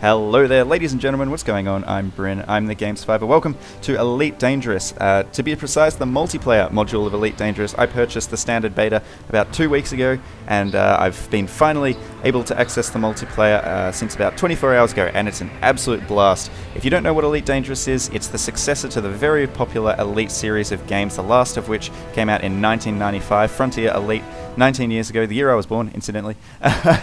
Hello there, ladies and gentlemen, what's going on? I'm Bryn, I'm the Game Survivor. Welcome to Elite Dangerous. To be precise, the multiplayer module of Elite Dangerous. I purchased the standard beta about 2 weeks ago, and I've been finally able to access the multiplayer since about 24 hours ago, and it's an absolute blast. If you don't know what Elite Dangerous is, it's the successor to the very popular Elite series of games, the last of which came out in 1995, Frontier Elite, 19 years ago, the year I was born, incidentally.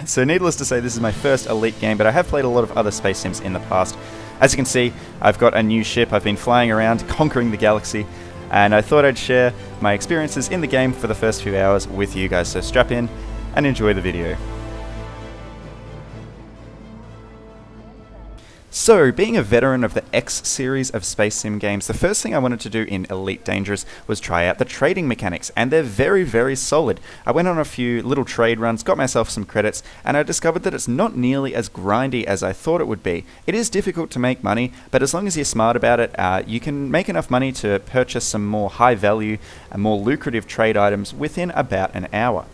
So needless to say, this is my first Elite game, but I have played a lot of other space sims in the past. As you can see, I've got a new ship. I've been flying around, conquering the galaxy, and I thought I'd share my experiences in the game for the first few hours with you guys, so strap in and enjoy the video. So, being a veteran of the X series of space sim games, the first thing I wanted to do in Elite Dangerous was try out the trading mechanics, and they're very, very solid. I went on a few little trade runs, got myself some credits, and I discovered that it's not nearly as grindy as I thought it would be. It is difficult to make money, but as long as you're smart about it, you can make enough money to purchase some more high value and more lucrative trade items within about an hour.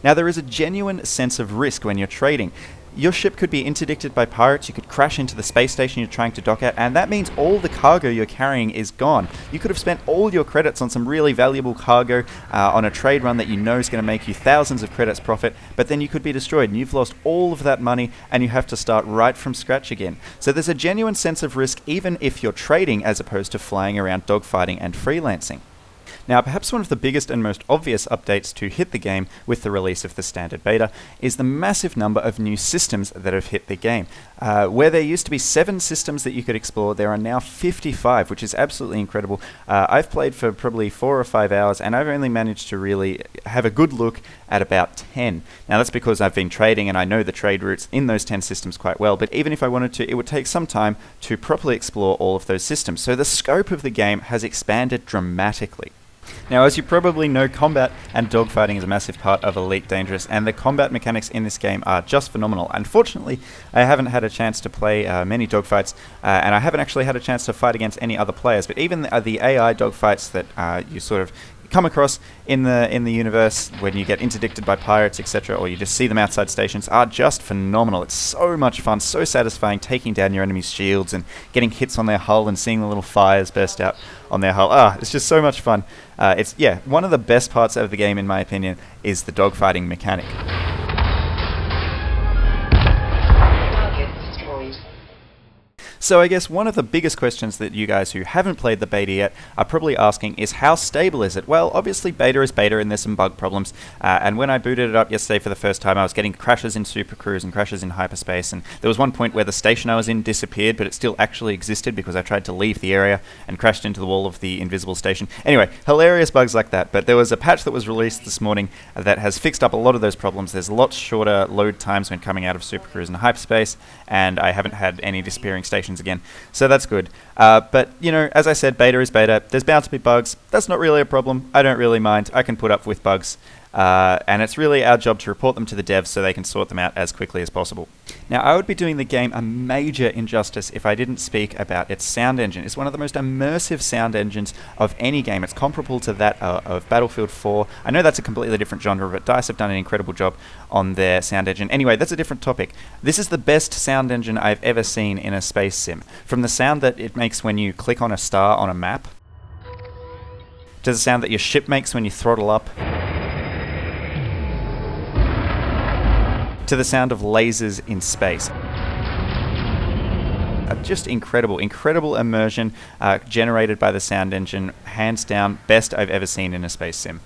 Now, there is a genuine sense of risk when you're trading. Your ship could be interdicted by pirates, you could crash into the space station you're trying to dock at, and that means all the cargo you're carrying is gone. You could have spent all your credits on some really valuable cargo on a trade run that you know is going to make you thousands of credits profit, but then you could be destroyed and you've lost all of that money and you have to start right from scratch again. So there's a genuine sense of risk even if you're trading as opposed to flying around dogfighting and freelancing. Now, perhaps one of the biggest and most obvious updates to hit the game with the release of the standard beta is the massive number of new systems that have hit the game. Where there used to be 7 systems that you could explore, there are now 55, which is absolutely incredible. I've played for probably 4 or 5 hours, and I've only managed to really have a good look at about 10. Now, that's because I've been trading and I know the trade routes in those 10 systems quite well, but even if I wanted to, it would take some time to properly explore all of those systems. So the scope of the game has expanded dramatically. Now, as you probably know, combat and dogfighting is a massive part of Elite Dangerous, and the combat mechanics in this game are just phenomenal. Unfortunately, I haven't had a chance to play many dogfights, and I haven't actually had a chance to fight against any other players, but even the AI dogfights that you sort of come across in the universe when you get interdicted by pirates, etc., or you just see them outside stations, are just phenomenal. It's so much fun, so satisfying taking down your enemy's shields and getting hits on their hull and seeing the little fires burst out on their hull. It's just so much fun. Yeah, one of the best parts of the game, in my opinion, is the dogfighting mechanic. So I guess one of the biggest questions that you guys who haven't played the beta yet are probably asking is, how stable is it? Well, obviously beta is beta and there's some bug problems, and when I booted it up yesterday for the first time, I was getting crashes in Super Cruise and crashes in hyperspace, and there was one point where the station I was in disappeared, but it still actually existed because I tried to leave the area and crashed into the wall of the invisible station. Anyway, hilarious bugs like that, but there was a patch that was released this morning that has fixed up a lot of those problems. There's lots shorter load times when coming out of Super Cruise and hyperspace, and I haven't had any disappearing stations again, so that's good. But you know, as I said, beta is beta. There's bound to be bugs. That's not really a problem. I don't really mind. I can put up with bugs, and it's really our job to report them to the devs so they can sort them out as quickly as possible. Now, I would be doing the game a major injustice if I didn't speak about its sound engine. It's one of the most immersive sound engines of any game. It's comparable to that of Battlefield 4. I know that's a completely different genre, but DICE have done an incredible job on their sound engine. Anyway, that's a different topic. This is the best sound engine I've ever seen in a space sim. From the sound that it makes when you click on a star on a map, to the sound that your ship makes when you throttle up, to the sound of lasers in space. Just incredible, incredible immersion generated by the sound engine. Hands down, best I've ever seen in a space sim.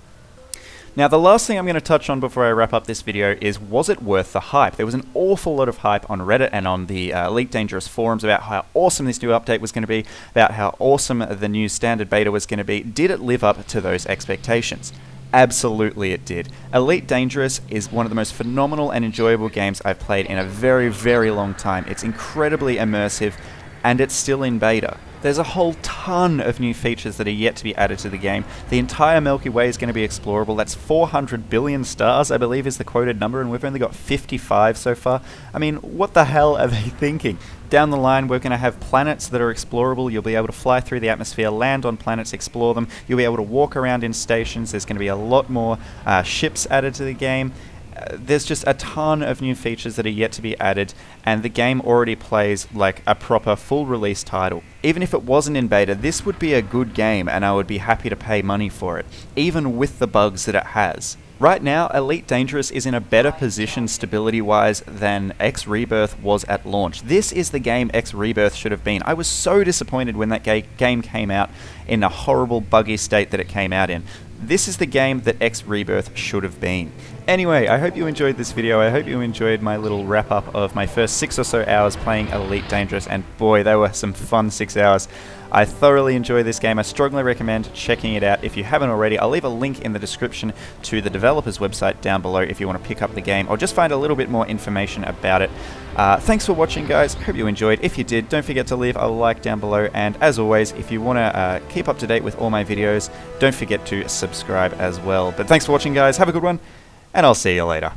Now, the last thing I'm going to touch on before I wrap up this video is, was it worth the hype? There was an awful lot of hype on Reddit and on the Elite Dangerous forums about how awesome this new update was going to be, about how awesome the new standard beta was going to be. Did it live up to those expectations? Absolutely it did. Elite Dangerous is one of the most phenomenal and enjoyable games I've played in a very, very long time. It's incredibly immersive, and it's still in beta. There's a whole ton of new features that are yet to be added to the game. The entire Milky Way is going to be explorable. That's 400 billion stars, I believe, is the quoted number, and we've only got 55 so far. I mean, what the hell are they thinking? Down the line, we're going to have planets that are explorable. You'll be able to fly through the atmosphere, land on planets, explore them. You'll be able to walk around in stations. There's going to be a lot more ships added to the game. there's just a ton of new features that are yet to be added, and the game already plays like a proper full release title. Even if it wasn't in beta, this would be a good game and I would be happy to pay money for it, even with the bugs that it has. Right now, Elite Dangerous is in a better position stability-wise than X Rebirth was at launch. This is the game X Rebirth should have been. I was so disappointed when that game came out in a horrible, buggy state that it came out in. This is the game that X Rebirth should have been. Anyway, I hope you enjoyed this video. I hope you enjoyed my little wrap-up of my first 6 or so hours playing Elite Dangerous, and boy, they were some fun 6 hours. I thoroughly enjoy this game. I strongly recommend checking it out if you haven't already. I'll leave a link in the description to the developer's website down below if you want to pick up the game or just find a little bit more information about it. Thanks for watching, guys. Hope you enjoyed. If you did, don't forget to leave a like down below, and as always, if you want to keep up to date with all my videos, don't forget to subscribe as well. But thanks for watching, guys. Have a good one, and I'll see you later.